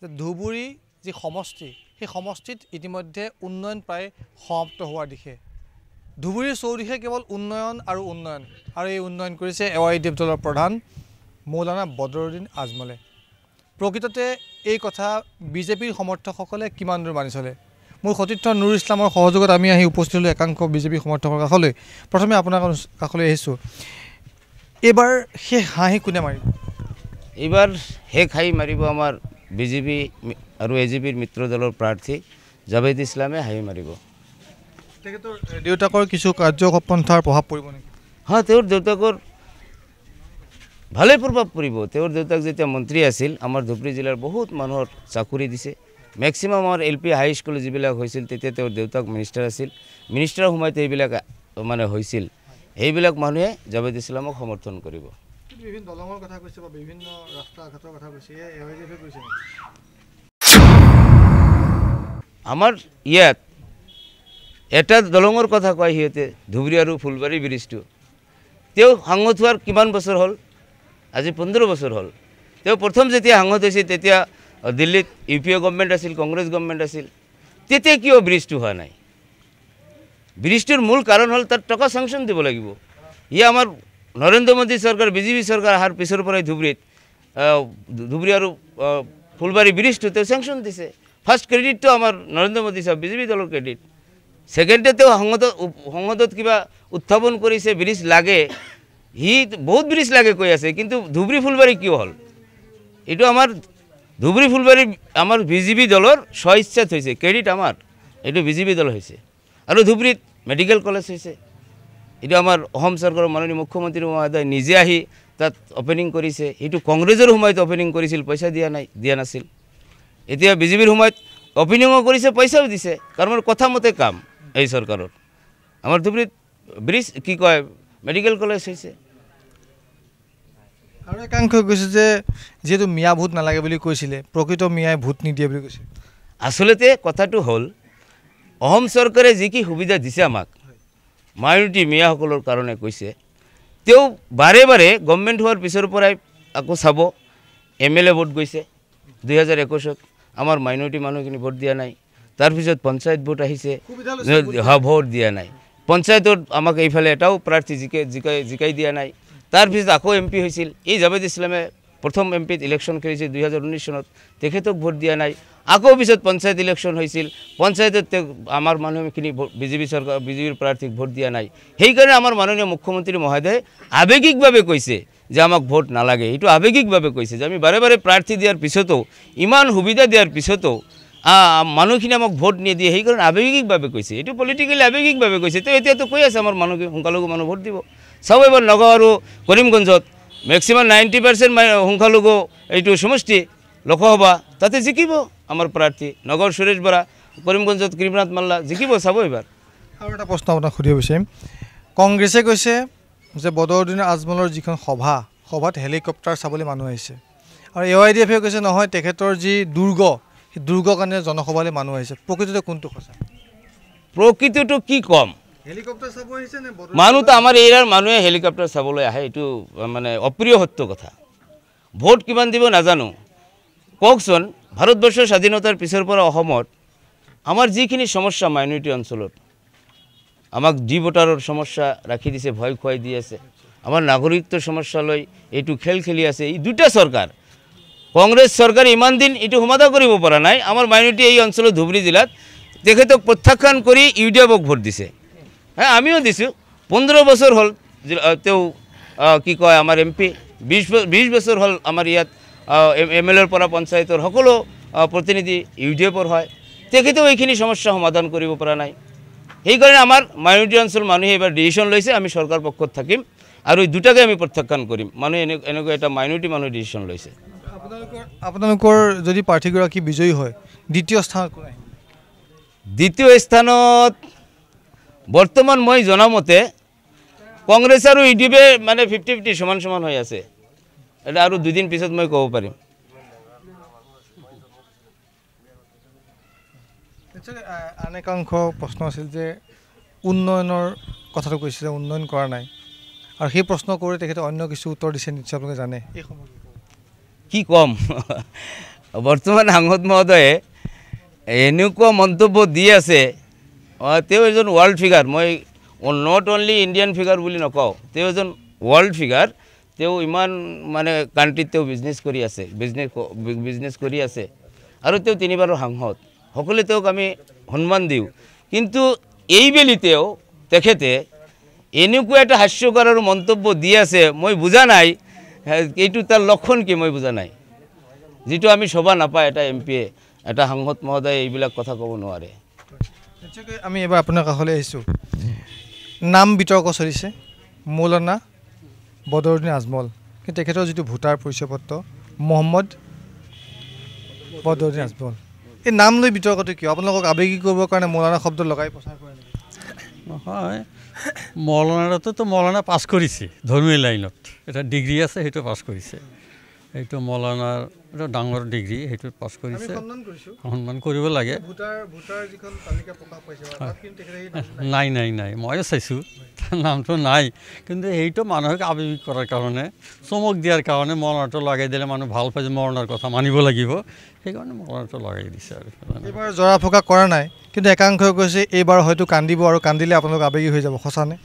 যে ধুবুৰী যি সমষ্টি সেই সমষ্টিত ইতিমধ্যে উন্নয়ন প্ৰায় সমাপ্ত হোৱাৰ দিশে ধুবুৰীৰ চৌদিশে কেৱল উন্নয়ন আৰু এই উন্নয়ন কৰিছে এআইইউডিএফ দলৰ প্ৰধান মৌলানা বদৰুদ্দিন আজমলে প্ৰকৃততে এই কথা বিজেপিৰ সমৰ্থকসকলে কিমান দূৰ মানি চলে মোৰ সতীৰ্থ নুৰ ইছলামৰ সহযোগত আমি আহি উপস্থিত হ'লো একাংশ বিজেপি সমৰ্থকৰ কাষলৈ প্ৰথমে আপোনাৰ কাষলৈ আহিছোঁ এবাৰ সেই হাঁহি কোনে মাৰিব এইবাৰ হে খাই মাৰিব আমাৰ বিজেপি আৰু এজিপিৰ মিত্ৰ দলৰ প্ৰাৰ্থী জাভেদ ইছলামে হাঁহি মাৰিব তেখেতৰ দেউতাকৰ কিছু কাৰ্যপন্থাৰ প্ৰভাৱ পৰিব নেকি হয় তেওঁৰ দেউতাকৰ ভালে প্ৰভাৱ পৰিব তেওঁৰ দেউতাক যেতিয়া মন্ত্ৰী আছিল আমাৰ ধুবুৰী জিলাৰ বহুত মানুহৰ চাকৰি দিছে মেক্সিমাম আমাৰ এলপি হাই স্কুল যিবিলাক হৈছিল তেতিয়া তেওঁৰ দেউতাক মিনিষ্টাৰ আছিল মিনিষ্টাৰৰ সময়তে এইবিলাক মানে হৈছিল এইবিলাক মানুহে জাভেদ ইছলামক সমৰ্থন কৰিব বিভিন্ন দলঙৰ কথা কৈছে বা বিভিন্ন ৰাস্তা ঘাটৰ কথা কৈছে এআইইউডিএফে কৈছে আমাৰ ইয়াত এটা দলঙৰ কথা কয় সিহঁতে ধুবুৰী আৰু ফুলবাৰী ব্ৰিজটো তেওঁ সাংগত হোৱাৰ কিমান বছৰ হ'ল আজি 15 বছৰ হ'ল তেওঁ প্ৰথম যেতিয়া সাংগত হৈছিল তেতিয়া দিল্লীত ইউপিএ গভৰ্ণমেণ্ট আছিল কংগ্ৰেছ গভৰ্ণমেণ্ট আছিল তেতিয়া কিয় ব্ৰিজটো হোৱা নাই ব্ৰিজটোৰ মূল কাৰণ হ'ল তাত টকা চেংচন দিব লাগিব ই আমাৰ নৰেন্দ্ৰ মোদী চৰকাৰ বিজেপি চৰকাৰ অহাৰ পিছৰ পৰাই ধুবুৰী আৰু ফুলবাৰী ব্ৰিজটো তেওঁ চেংচন দিছে ফাৰ্ষ্ট ক্ৰেডিটটো আমাৰ নৰেন্দ্ৰ মোদী সাহেব বিজেপি দলৰ ক্ৰেডিট সেকেণ্ডে তেওঁ সংসদত কিবা উত্থাপন কৰিছে ব্ৰিজ লাগে সি বহুত ব্ৰিজ লাগে কৈ আছে কিন্তু ধুবুৰী ফুলবাৰী কিয় হ'ল এইটো আমাৰ ধুবুৰী ফুলবাৰী আমাৰ বিজেপি দলৰ স্বইচ্ছাত হৈছে ক্ৰেডিট আমাৰ এইটো বিজেপি দল হৈছে আৰু ধুবুৰীত মেডিকেল কলেজ হৈছে এইটো আমাৰ অসম চৰকাৰৰ মাননীয় মুখ্যমন্ত্ৰী মহোদয় নিজে আহি তাত অপেনিং কৰিছে এইটো কংগ্ৰেছৰ সময়ত অপেনিং কৰিছিল পইচা দিয়া নাছিল এতিয়া বিজেপিৰ সময়ত অপেনিঙো কৰিছে পইচাও দিছে কাৰণ কথা মতে কাম এই চৰকাৰৰ আমাৰ ধুবুৰীত ব্ৰিজ কি কয় মেডিকেল কলেজ হৈছে আৰু একাংশ কৈছে যে যেহেতু মিয়া ভোট নালাগে বুলি কৈছিলে প্ৰকৃত মিয়াই ভোট নিদিয়ে বুলি কৈছে আচলতে কথাটো হ'ল অসম চৰকাৰে যি কি সুবিধা দিছে আমাক মাইনৰিটি মিয়াসকলৰ কাৰণে কৈছে তেওঁ বাৰে বাৰে গভৰ্ণমেণ্ট হোৱাৰ পিছৰ পৰাই আকৌ চাব এমএলএ ভোট গৈছে 2021ত আমাৰ মাইনৰিটি মানুহখিনি ভোট দিয়া নাই তাৰপিছত পঞ্চায়ত ভোট আহিছে ভোট দিয়া নাই পঞ্চায়তত আমাক এইফালে এটাও প্ৰাৰ্থী জিকাই দিয়া নাই তাৰপিছত আকৌ এমপি হৈছিল এই জাভেদ ইছলামে প্ৰথম এমপিত ইলেকশ্যন খেলিছিল 2019 চনত তেখেতক ভোট দিয়া নাই আকৌ পিছত পঞ্চায়ত ইলেকশ্যন হৈছিল পঞ্চায়তত আমাৰ মানুহখিনি বিজেপিৰ প্ৰাৰ্থীক ভোট দিয়া নাই সেইকাৰণে আমাৰ মাননীয় মুখ্যমন্ত্ৰী মহোদয়ে আৱেগিকভাৱে কৈছে যে আমাক ভোট নালাগে এইটো আৱেগিকভাৱে কৈছে যে আমি বাৰে বাৰে প্ৰাৰ্থী দিয়াৰ পিছতো ইমান সুবিধা দিয়াৰ পিছতো মানুহখিনি আমাক ভোট নিদিয়ে সেইকাৰণে আৱেগিকভাৱে কৈছে এইটো পলিটিকেলি আৱেগিকভাৱে কৈছে তো এতিয়াতো কৈ আছে আমাৰ মানুহ সংখ্যালঘু মানুহ ভোট দিব চাব এবাৰ নগাঁও আৰু কৰিমগঞ্জত মেক্সিমাম 90% সংখ্যালঘু এইটো সমষ্টি লোকসভা তাতে জিকিব আমাৰ প্ৰাৰ্থী নগাঁৱৰ সুৰেশ বৰা কৰিমগঞ্জত কৃপনাথ মাল্লা জিকিব চাব এবাৰ আৰু এটা প্ৰশ্ন আপোনাক সুধিব বিচাৰিম কংগ্ৰেছে কৈছে যে বদৰুদ্দিন আজমলৰ যিখন সভাত হেলিকপ্টাৰ চাবলৈ মানুহ আহিছে আৰু এআইইউডিএফে কৈছে নহয় তেখেতৰ যি দুৰ্গ সেই দুৰ্গৰ কাৰণে জনসভালৈ মানুহ আহিছে প্ৰকৃততে কোনটো সঁচা প্ৰকৃতটো কি কম হেলিকপ্টাৰ চাব আহিছে নে মানুহতো আমাৰ এৰিয়াৰ মানুহে হেলিকপ্টাৰ চাবলৈ আহে এইটো মানে অপ্ৰিয় সত্য কথা ভোট কিমান দিব নাজানো কওকচোন ভাৰতবৰ্ষৰ স্বাধীনতাৰ পিছৰ পৰা অসমত আমাৰ যিখিনি সমস্যা মাইনৰিটি অঞ্চলত আমাক ভোটাৰৰ সমস্যা ৰাখি দিছে ভয় খুৱাই দি আছে আমাৰ নাগৰিকত্বৰ সমস্যা লৈ এইটো খেলি আছে এই দুটা চৰকাৰ কংগ্ৰেছ চৰকাৰে ইমান দিন এইটো সমাধান কৰিব পৰা নাই আমাৰ মাইনৰিটি এই অঞ্চলত ধুবুৰী জিলাত তেখেতক প্ৰত্যাখ্যান কৰি ইউডিএফক ভোট দিছে হ্যাঁ আমিও দিছোঁ 15 বছৰ হ'ল তেওঁ কি কয় আমাৰ এমপি 20 বছৰ হ'ল আমাৰ ইয়াত এমএলএৰ পৰা পঞ্চায়তৰ সকলো প্ৰতিনিধি ইউডিএফৰ হয় তেখেতেও এইখিনি সমস্যা সমাধান কৰিব পৰা নাই সেইকাৰণে আমাৰ মাইনৰিটি অঞ্চল মানুহে এবাৰ ডিচিশ্যন লৈছে আমি চৰকাৰ পক্ষত থাকিম আৰু এই দুটাকে আমি প্ৰত্যাখ্যান কৰিম মানুহে এনেকুৱা এটা মাইনৰিটি মানুহে ডিচিশ্যন লৈছে আপোনালোকৰ যদি প্ৰাৰ্থীগৰাকী বিজয়ী হয় দ্বিতীয় স্থানত কোন আহিব দ্বিতীয় স্থানত বৰ্তমান মই জনামতে কংগ্ৰেছ আৰু ইউডিএফে মানে 50-50 সমান হৈ আছে এটা আৰু দুদিন পিছত মই ক'ব পাৰিম আন একাংশ প্ৰশ্ন আছিল যে উন্নয়নৰ কথাটো কৈছে যে উন্নয়ন কৰা নাই আৰু সেই প্ৰশ্ন কৰি তেখেতে অন্য কিছু উত্তৰ দিছে নিশ্চয় আপোনালোকে জানে এই সময় কি কম বৰ্তমান সাংসদ মহোদয়ে এনেকুৱা মন্তব্য দি আছে তেওঁ এজন ৱৰ্ল্ড ফিগাৰ মই নট অনলি ইণ্ডিয়ান ফিগাৰ বুলি নকওঁ তেওঁ এজন ৱৰ্ল্ড ফিগাৰ তেওঁ ইমান মানে কাণ্ট্ৰিত তেওঁ বিজনেছ কৰি আছে আৰু তেওঁ 3বাৰৰ সাংসদ সকলোৱে তেওঁক আমি সন্মান দিওঁ কিন্তু এইবেলি তেওঁ তেখেতে এনেকুৱা এটা হাস্যকৰ আৰু মন্তব্য দি আছে মই বুজা নাই এইটো তাৰ লক্ষণ কি মই বুজা নাই যেটো আমি শোভা নাপায় এটা এমপিয়ে এটা সাংসদ মহোদয় এইবিলাক কথা ক'ব নোৱাৰে নিশ্চয়কৈ আমি এবাৰ আপোনাৰ কাষলৈ আহিছোঁ নাম বিতৰ্ক চলিছে মৌলানা বদৰুদ্দিন আজমল কিন্তু তেখেতৰ যিটো ভোটাৰ পৰিচয় পত্ৰ মহম্মদ বদৰুদ্দিন আজমল এই নাম লৈ বিতৰ্কটো কিয় আপোনালোকক আৱেগিক কৰিবৰ কাৰণে মৌলানা শব্দ লগাই প্ৰচাৰ কৰে নেকি নহয় মৌলানাটো মৌলানা পাছ কৰিছে ধৰ্মীয় লাইনত এটা ডিগ্ৰী আছে সেইটো পাছ কৰিছে এইটো মৌলানাৰ এটা ডাঙৰ ডিগ্ৰী সেইটো পাছ কৰিছে সন্মান কৰিব লাগে নাই ময়ো চাইছোঁ তাৰ নামটো নাই কিন্তু সেইটো মানুহক আৱেগিক কৰাৰ কাৰণে চমক দিয়াৰ কাৰণে মৌলানাটো লগাই দিলে মানুহ ভাল পাই যে মৌলানাৰ কথা মানিব লাগিব সেইকাৰণে মৌলানাটো লগাই দিছে আৰু এইবাৰ জৰা ফুকা কৰা নাই কিন্তু একাংশই কৈছে এইবাৰ হয়তো কান্দিব আৰু কান্দিলে আপোনালোক আৱেগিক হৈ যাব সঁচানে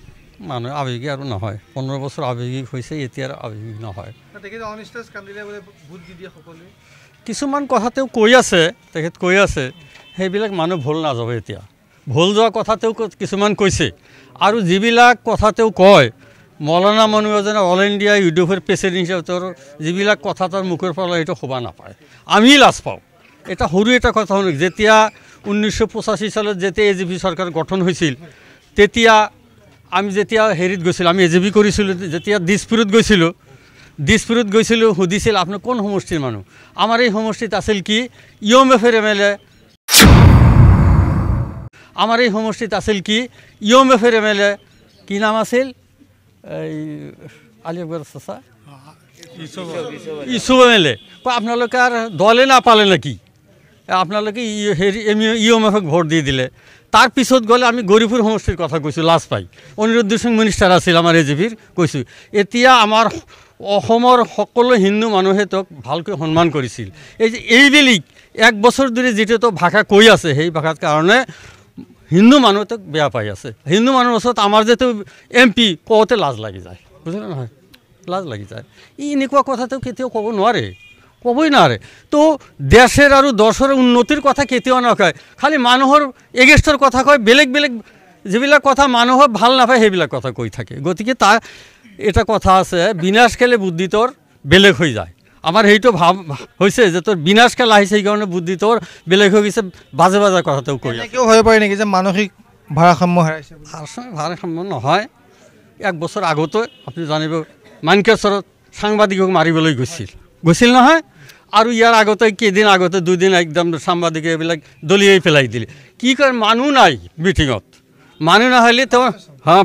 মানুহ আৱেগিক আৰু নহয় 15 বছৰ আৱেগিক হৈছে এতিয়া আৰু আৱেগিক নহয় কিছুমান কথা তেওঁ কৈ আছে তেখেত কৈ আছে সেইবিলাক মানুহ ভুল নাযাব এতিয়া ভুল যোৱা কথা তেওঁ কিছুমান কৈছে আৰু যিবিলাক কথা তেওঁ কয় মৌলানা মনুৱাজনে অল ইণ্ডিয়া ইউটিউবৰ প্ৰেচিডেণ্ট হিচাপে তেওঁৰ যিবিলাক কথা তাৰ মুখৰ পৰা সেইটো শোভা নাপায় আমি লাজ পাওঁ এটা সৰু এটা কথা শুনো যেতিয়া 1985 চনত যেতিয়া এজিপি চৰকাৰ গঠন হৈছিল তেতিয়া আমি যেতিয়া হেৰিত গৈছিলোঁ আমি এজিপি কৰিছিলোঁ যেতিয়া দিছপুৰত গৈছিলোঁ সুধিছিল আপুনি কোন সমষ্টিৰ মানুহ আমাৰ এই সমষ্টিত আছিল কি ইউএমএফৰ এমএলএ আমাৰ এই সমষ্টিত আছিল কি ইউএমএফৰ এমএলএ কি নাম আছিল এই আলিয়াগড় চাচা ইছু এমএলএ আপোনালোকে আৰু দলে নাপালে নেকি আপোনালোকে হেৰি ইউএমএফক ভোট দি দিলে তাৰ পিছত গ'লে আমি গৌৰীপুৰ সমষ্টিৰ কথা কৈছোঁ লাজ পাই অনিৰুদ্ধ সিং মিনিষ্টাৰ আছিল আমাৰ এজিপিৰ কৈছোঁ এতিয়া আমাৰ অসমৰ সকলো হিন্দু মানুহে তেওঁক ভালকৈ সন্মান কৰিছিল এই যে এইবেলি 1 বছৰ ধৰি যিটো তো ভাষা কৈ আছে সেই ভাষাৰ কাৰণে হিন্দু মানুহ তেওঁক বেয়া পাই আছে হিন্দু মানুহৰ ওচৰত আমাৰ যেটো এমপি কওঁতে লাজ লাগি যায় বুজিলে নহয় লাজ লাগি যায় এনেকুৱা কথা তেওঁ কেতিয়াও ক'ব নোৱাৰে ক'বই নোৱাৰে তো দেশেৰ আৰ দশেৰ উন্নতিৰ কথা কেতিয়াও নকয় খালি মানুহৰ এগেইনষ্টৰ কথা কয় বেলেগ যিবিলাক কথা মানুহৰ ভাল নাপায় সেইবিলাক কথা কৈ থাকে গতিকে তাৰ এটা কথা আছে বিনাশকালে বুদ্ধি তোৰ বেলেগ হৈ যায় আমাৰ সেইটো ভাব হৈছে যে তোৰ বিনাশকাল আহিছে সেইকাৰণে বুদ্ধি তোৰ বেলেগ হৈ গৈছে বাজে কথা তেওঁ কৈ আছে কিয় হৈ পাৰে নেকি যে মানসিক ভাৰসাম্য হেৰাইছে ভাৰসাম্য নহয় 1 বছৰ আগতে আপুনি জানিব মানকেশ্বৰত সাংবাদিকক মাৰিবলৈ গৈছিল নহয় আৰু ইয়াৰ আগতে কেইদিন আগতে 2 দিন একদম সাংবাদিকে এইবিলাক দলিয়াই পেলাই দিলে কি কয় মানুহ নাই মিটিঙত মানুহ নহ'লে তো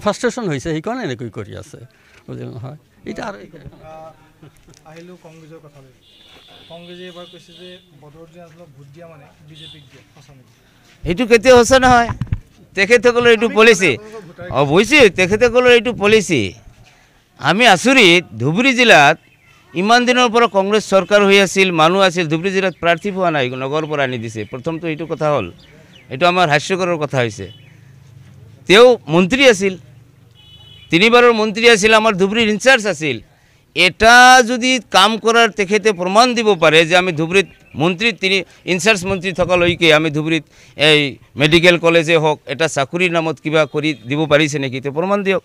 ফ্ৰাষ্ট্ৰেশ্যন হৈছে সেইকাৰণে এনেকৈ কৰি আছে বুজিল নহয় এটা আৰু আহিলো কংগ্ৰেছৰ কথালৈ কংগ্ৰেছে এবাৰ কৈছে যে বদৰুদ্দিন আজমলক ভোট দিয়া মানে বিজেপিক দিয়া সঁচা নেকি এইটো কেতিয়া সঁচা নহয় তেখেতসকলৰ এইটো পলিচি অৱশ্যে তেখেতসকলৰ এইটো পলিচি আমি আচৰিত ধুবুৰী জিলাত ইমান দিনৰ পৰা কংগ্ৰেছ চৰকাৰ হৈ আছিল মানুহ আছিল ধুবুৰী জিলাত প্ৰাৰ্থী পোৱা নাই নগৰৰ পৰা আনি দিছে প্ৰথমটো এইটো কথা হ'ল এইটো আমাৰ হাস্যকৰৰ কথা হৈছে তেওঁ মন্ত্ৰী আছিল 3বাৰৰ মন্ত্ৰী আছিল আমাৰ ধুবুৰীৰ ইনচাৰ্জ আছিল এটা যদি কাম কৰাৰ তেখেতে প্ৰমাণ দিব পাৰে যে আমি ধুবুৰীত মন্ত্ৰী তিনি ইনচাৰ্জ মন্ত্ৰী থকালৈকে আমি ধুবুৰীত এই মেডিকেল কলেজে হওক এটা চাকৰিৰ নামত কিবা কৰি দিব পাৰিছে নেকি তে প্ৰমাণ দিয়ক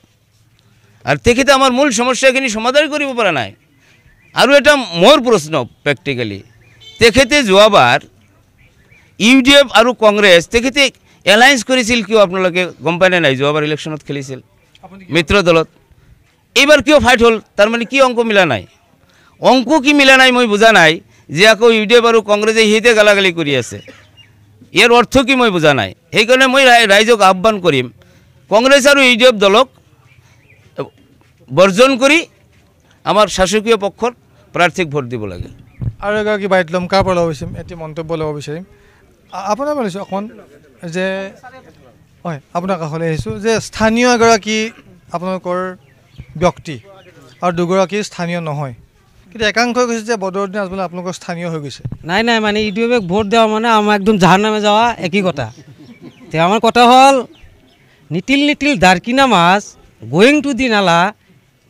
আৰু তেখেতে আমাৰ মূল সমস্যাখিনি সমাধান কৰিব পৰা নাই আৰু এটা মোৰ প্ৰশ্ন প্ৰেক্টিক্যালি তেখেতে যোৱাবাৰ ইউডিএফ আৰু কংগ্ৰেছ তেখেতে এলায়েন্স কৰিছিল কিয় আপোনালোকে গম পায় নাই যোৱাবাৰ ইলেকশ্যনত খেলিছিল মিত্ৰ দলত এইবাৰ কিয় ফাইট হ'ল তাৰ মানে কি অংক মিলা নাই অংক কি মিলা নাই মই বুজা নাই যে আকৌ ইউডিএফ আৰু কংগ্ৰেছে হিতে গালাগালি কৰি আছে ইয়াৰ অৰ্থ কি মই বুজা নাই সেইকাৰণে মই ৰাইজক আহ্বান কৰিম কংগ্ৰেছ আৰু ইউডিএফ দলক বৰ্জন কৰি আমাৰ শাসকীয় পক্ষৰ প্ৰাৰ্থীক ভোট দিব লাগে আৰু এগৰাকী বাইট ল'ম কাৰ পৰা ল'ব বিচাৰিম এটি মন্তব্য ল'ব বিচাৰিম আপোনাৰ ভাবিছোঁ অকণ যে হয় আপোনাৰ কাষলৈ আহিছোঁ যে স্থানীয় এগৰাকী আপোনালোকৰ ব্যক্তি আৰু দুগৰাকী স্থানীয় নহয় কিন্তু একাংশই কৈছে যে বদৰুদ্দিন আজমল আপোনালোকৰ স্থানীয় হৈ গৈছে। নাই নাই মানে ইউটিউবে ভোট দেওয়া মানে আমার একদম জাহান্নামে যাওয়া একই কথা। তো আমার কথা হল নিটিল নিটিল দারকিনা মাছ গোয়িং টু দি নালা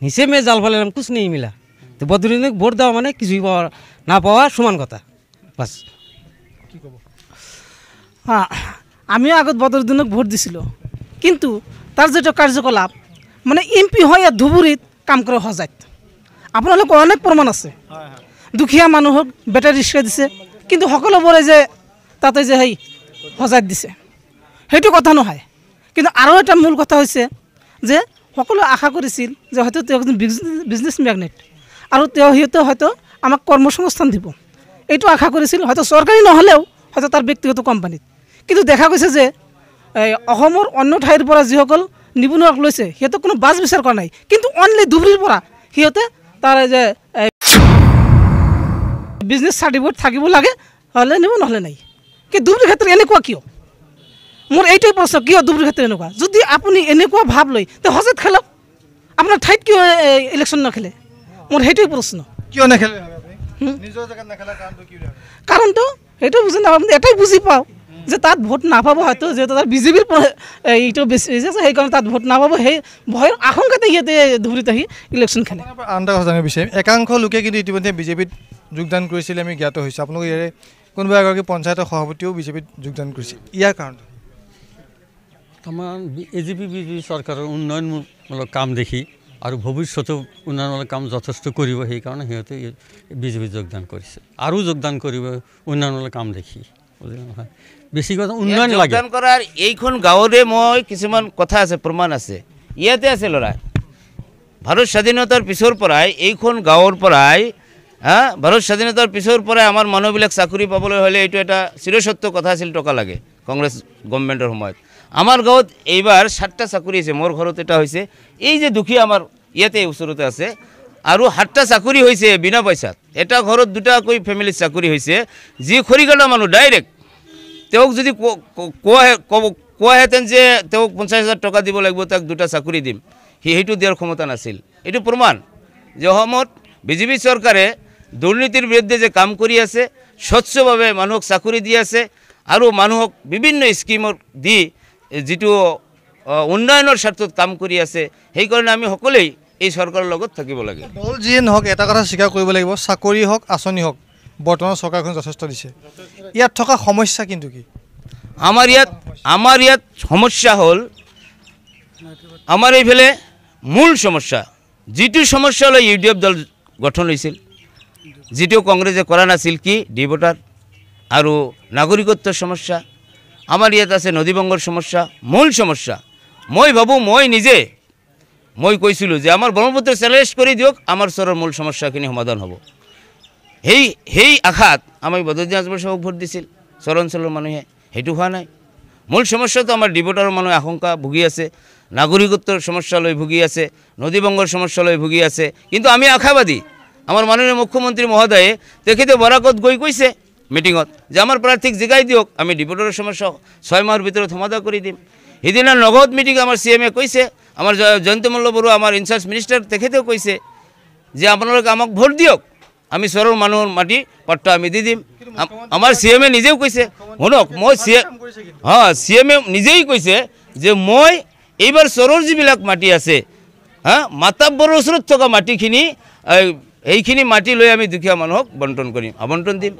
নিচে মে জাল ফেলাম কুছ নেই মিলা। তো বদরুদ্দিনকে ভোট দেওয়া মানে কিছুই পাওয়া না পাওয়া সমান কথা বাস। হ্যাঁ, আমিও আগত বদরুদ্দিনক ভোট দিছিল, কিন্তু তার যেটা কার্যকলাপ মানে এমপি হয় আর ধুবুৰীত কাম কৰে সজাত আপোনালোকৰ অনেক প্ৰমাণ আছে। দুখীয়া মানুহক বেটাৰী ৰিক্সা দিছে, কিন্তু সকলোবোৰে যে তাতে যে সেই সজাত দিছে সেইটো কথা নহয়। কিন্তু আৰু এটা মূল কথা হৈছে যে সকলোৱে আশা কৰিছিল যে হয়তো তেওঁ এজন বিজনেছ মেগনেট আৰু সিহঁতে হয়তো আমাক কৰ্মসংস্থান দিব, এইটো আশা কৰিছিল। হয়তো চৰকাৰী নহ'লেও হয়তো তাৰ ব্যক্তিগত কোম্পানীত। কিন্তু দেখা গৈছে যে অসমৰ অন্য ঠাইৰ পৰা যিসকল নিবনুৱাক লৈছে সিহঁতক কোনো বাছ বিচাৰ কৰা নাই, কিন্তু অনলি ধুবুৰীৰ পৰা সিহঁতে তাৰ যে বিজনেছ চাৰ্টিফিকেট থাকিব লাগে, হ'লে নিব নহ'লে নাই। কি ধুবুৰীৰ ক্ষেত্ৰত এনেকুৱা কিয়? মোৰ এইটোৱে প্ৰশ্ন, কিয় ধুবুৰীৰ ক্ষেত্ৰত এনেকুৱা? যদি আপুনি এনেকুৱা ভাৱ লয় তে সজাত খেলক, আপোনাৰ ঠাইত কিয় ইলেকশ্যন নেখেলে? মোৰ সেইটোৱে প্ৰশ্ন। কিয় নেখেলে নিজৰ জেগাত নেখেলা কাৰণটো কি? কাৰণটো সেইটো বুজি নাপাওঁ, এটাই বুজি পাওঁ যে তাত ভোট নাপাব, হয়তো যিহেতু তাৰ বিজেপিৰ এইটো বেছি হৈছে সেইকাৰণে তাত ভোট নাপাব, সেই ভয়ৰ আশংকাতে সিহঁতে ধুবুৰীত আহি ইলেকশ্যন খেলে। আন এটা কথা জানিব বিচাৰিম, একাংশ লোকে কিন্তু ইতিমধ্যে বিজেপিত যোগদান কৰিছিলে, আমি জ্ঞাত হৈছোঁ। আপোনালোকে ইয়াৰে কোনোবা এগৰাকী পঞ্চায়তৰ সভাপতিও বিজেপিত যোগদান কৰিছে, ইয়াৰ কাৰণ? আমাৰ এজিপি বিজেপি চৰকাৰৰ উন্নয়নমূলক কাম দেখি আৰু ভৱিষ্যতেও উন্নয়নমূলক কাম যথেষ্ট কৰিব, সেইকাৰণে সিহঁতে বিজেপিত যোগদান কৰিছে আৰু যোগদান কৰিব উন্নয়নমূলক কাম দেখি। নহয় বেছি কথা উন্নয়ন লাগে যোগদান কৰাৰ এইখন গাঁৱৰে মই কিছুমান কথা আছে, প্ৰমাণ আছে। ইয়াতে আছে ল'ৰা, ভাৰত স্বাধীনতাৰ পিছৰ পৰাই এইখন গাঁৱৰ পৰাই ভাৰত স্বাধীনতাৰ পিছৰ পৰাই আমাৰ মানুহবিলাক চাকৰি পাবলৈ হ'লে এইটো এটা চিৰসত্য কথা আছিল, টকা লাগে। কংগ্ৰেছ গভৰ্ণমেণ্টৰ সময়ত আমাৰ গাঁৱত এইবাৰ 7টা চাকৰি হৈছে, মোৰ ঘৰত এটা হৈছে, এই যে দুখীয়া আমাৰ ইয়াতে ওচৰতে আছে, আৰু 7টা চাকৰি হৈছে বিনা পইচাত। এটা ঘৰত 2টাকৈ ফেমিলিৰ চাকৰি হৈছে। যি খৰিকাটা মানুহ ডাইৰেক্ট তেওঁক যদি কোৱাহেঁতেন যে তেওঁক 50,000 টকা দিব লাগিব, তাক 2টা চাকৰি দিম, সেইটো দিয়াৰ ক্ষমতা নাছিল। এইটো প্ৰমাণ যে অসমত বিজেপি চৰকাৰে দুৰ্নীতিৰ বিৰুদ্ধে যে কাম কৰি আছে, স্বচ্ছভাৱে মানুহক চাকৰি দি আছে, আৰু মানুহক বিভিন্ন স্কিমত দি যিটো উন্নয়নৰ স্বাৰ্থত কাম কৰি আছে। সেইকাৰণে আমি সকলোৱেই এই চৰকাৰৰ লগত থাকিব লাগে। দল যিয়ে নহওক এটা কথা স্বীকাৰ কৰিব লাগিব, চাকৰি হওক আঁচনি হওক বৰ্তমান চৰকাৰখন যথেষ্ট দিছে। ইয়াত থকা সমস্যা কিন্তু কি? আমাৰ ইয়াত সমস্যা হ'ল, আমাৰ এইফালে মূল সমস্যা, যিটো সমস্যা লৈ ইউডিএফ দল গঠন হৈছিল, যিটো কংগ্ৰেছে কৰা নাছিল, কি ডি ভোটাৰ আৰু নাগৰিকত্বৰ সমস্যা। আমাৰ ইয়াত আছে নদীবংগৰ সমস্যা, মূল সমস্যা। মই ভাবোঁ, মই কৈছিলোঁ যে আমাৰ ব্ৰহ্মপুত্ৰ চেলেঞ্জ কৰি দিয়ক, আমাৰ ওচৰৰ মূল সমস্যাখিনি সমাধান হ'ব। সেই আশাত আমি বদৰুদ্দিন আজমল সাহেবক ভোট দিছিল চৰ অঞ্চলৰ মানুহে, সেইটো হোৱা নাই। মূল সমস্যাটো আমাৰ ডি ভোটাৰৰ মানুহে আশংকা ভুগি আছে, নাগৰিকত্বৰ সমস্যা লৈ ভুগি আছে, নদীবংগৰ সমস্যা লৈ ভুগি আছে। কিন্তু আমি আশাবাদী, আমাৰ মাননীয় মুখ্যমন্ত্ৰী মহোদয়ে তেখেতে বৰাকত গৈ কৈছে মিটিঙত যে আমাৰ প্ৰাৰ্থীক জিকাই দিয়ক, আমি ডি ভোটাৰৰ সমস্যা 6 মাহৰ ভিতৰত সমাধান কৰি দিম। সিদিনা নগদ মিটিং আমাৰ CMয়ে কৈছে, আমাৰ জয়ন্ত মল্ল বৰুৱা আমাৰ ইনচাৰ্জ মিনিষ্টাৰ তেখেতেও কৈছে যে আপোনালোকে আমাক ভোট দিয়ক, আমি চৰৰ মানুহৰ মাটি পট্টা আমি দি দিম। আমাৰ CMয়ে নিজেও কৈছে, শুনক, CMয়ে নিজেই কৈছে যে মই এইবাৰ চৰৰ যিবিলাক মাটি আছে, মাতাব্বৰৰ ওচৰত থকা মাটিখিনি, এইখিনি মাটি লৈ আমি দুখীয়া মানুহক আবণ্টন দিম।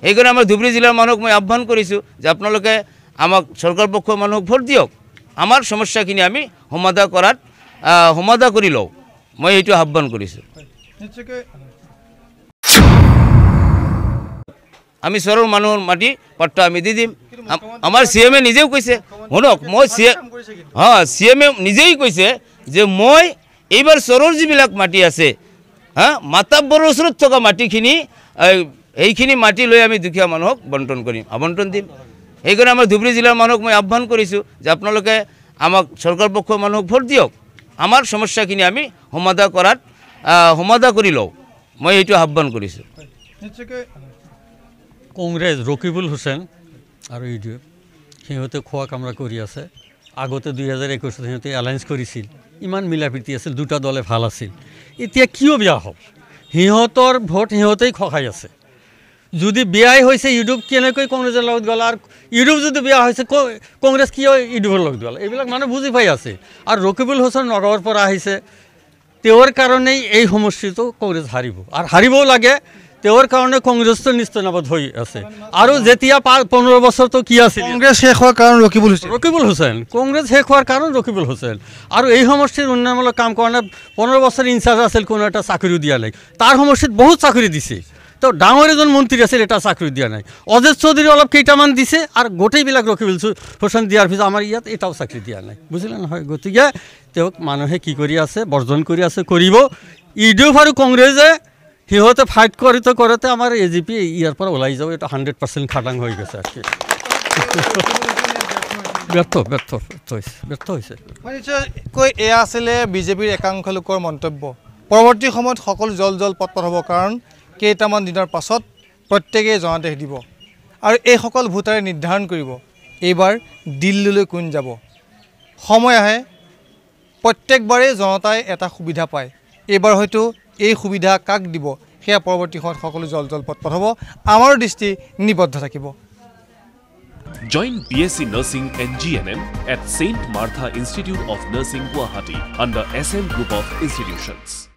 সেইকাৰণে আমাৰ ধুবুৰী জিলাৰ মানুহক মই আহ্বান কৰিছোঁ যে আপোনালোকে আমাক চৰকাৰ পক্ষৰ মানুহক ভোট দিয়ক, আমাৰ সমস্যাখিনি আমি সমাধান কৰি লওঁ। মই এইটো আহ্বান কৰিছোঁ। আমি চৰৰ মানুহৰ মাটি পট্টা আমি দি দিম। আমাৰ CMয়ে নিজেও কৈছে, শুনক, CMয়ে নিজেই কৈছে যে মই এইবাৰ চৰৰ যিবিলাক মাটি আছে, মাতাব্বৰৰ ওচৰত থকা মাটিখিনি, এইখিনি মাটি লৈ আমি দুখীয়া মানুহক আবণ্টন দিম। সেইকাৰণে আমাৰ ধুবুৰী জিলাৰ মানুহক মই আহ্বান কৰিছোঁ যে আপোনালোকে আমাক চৰকাৰ পক্ষৰ মানুহক ভোট দিয়ক, আমাৰ সমস্যাখিনি আমি সমাধান কৰি লওঁ। মই এইটো আহ্বান কৰিছোঁ। কংগ্ৰেছ ৰকিবুল হুছেইন আৰু ইউডিএফ সিহঁতে খোৱা কামৰা কৰি আছে। আগতে 2021 সিহঁতে এলায়েন্স কৰিছিল, ইমান মিলা প্ৰীতি আছিল, 2টা দলে ভাল আছিল। এতিয়া কিয় বেয়া হ'ল সিহঁতৰ ভোট সিহঁতেই খহাই আছে যদি বিয়াই হৈছে ইউটিউব কেনেকৈ কংগ্ৰেছৰ লগত গ'ল আৰু ইউটিউব যদি বিয়া হৈছে কংগ্ৰেছ কিয় ইউটিউবৰ লগত গ'ল এইবিলাক মানুহ বুজি পাই আছে আৰু ৰকিবুল হুছেইন নগাঁৱৰ পৰা আহিছে তেওঁৰ কাৰণেই এই সমষ্টিটো কংগ্ৰেছ হাৰিব আৰু হাৰিবও লাগে তেওঁৰ কাৰণে কংগ্ৰেছটো নিস্তনাবদ্ধ হৈ আছে আৰু যেতিয়া 15 বছৰটো কি আছিল কংগ্ৰেছ শেষ হোৱাৰ কাৰণ ৰকিবুল হুছেইন কংগ্ৰেছ শেষ হোৱাৰ কাৰণ ৰকিবুল হুছেইন আৰু এই সমষ্টিৰ উন্নয়নমূলক কাম কাৰণে 15 বছৰ ইনচাৰ্জ আছিল কোনো এটা চাকৰিও দিয়া নাই তাৰ সমষ্টিত বহুত চাকৰি দিছে তো ডাঙৰ এজন মন্ত্ৰী আছিল এটা চাকৰি দিয়া নাই অজিত চৌধুৰী অলপ কেইটামান দিছে আৰু গোটেইবিলাক ৰকিবুল হুছেইন দিয়াৰ পিছত আমাৰ ইয়াত এটাও চাকৰি দিয়া নাই বুজিলে নহয় গতিকে তেওঁক মানুহে কি কৰি আছে বৰ্জন কৰি আছে কৰিব ইউডিএফ আৰু কংগ্ৰেছে সিহঁতে ফাইট কৰোঁতে আমাৰ AGP ইয়াৰ পৰা ওলাই যাব এটা 100% খাটাং হৈ গৈছে আৰু ব্যৰ্থ হৈছে নিশ্চয়কৈ এয়া আছিলে বিজেপিৰ একাংশ লোকৰ মন্তব্য পৰৱৰ্তী সময়ত সকলো জল পটপট হ'ব কাৰণ কেইটামান দিনৰ পাছত প্ৰত্যেকেই জনাদেশ দিব আৰু এইসকল ভোটাৰে নিৰ্ধাৰণ কৰিব এইবাৰ দিল্লীলৈ কোন যাব সময় আহে প্ৰত্যেকবাৰেই জনতাই এটা সুবিধা পায় এইবাৰ হয়তো এই সুবিধা কাক দিব সেয়া পৰৱৰ্তী সময়ত সকলো জল পটপট হ'ব আমাৰ দৃষ্টি নিবদ্ধ থাকিব Join BSc Nursing and GNM at St. Martha Institute of Nursing, Guwahati under SM Group of Institutions.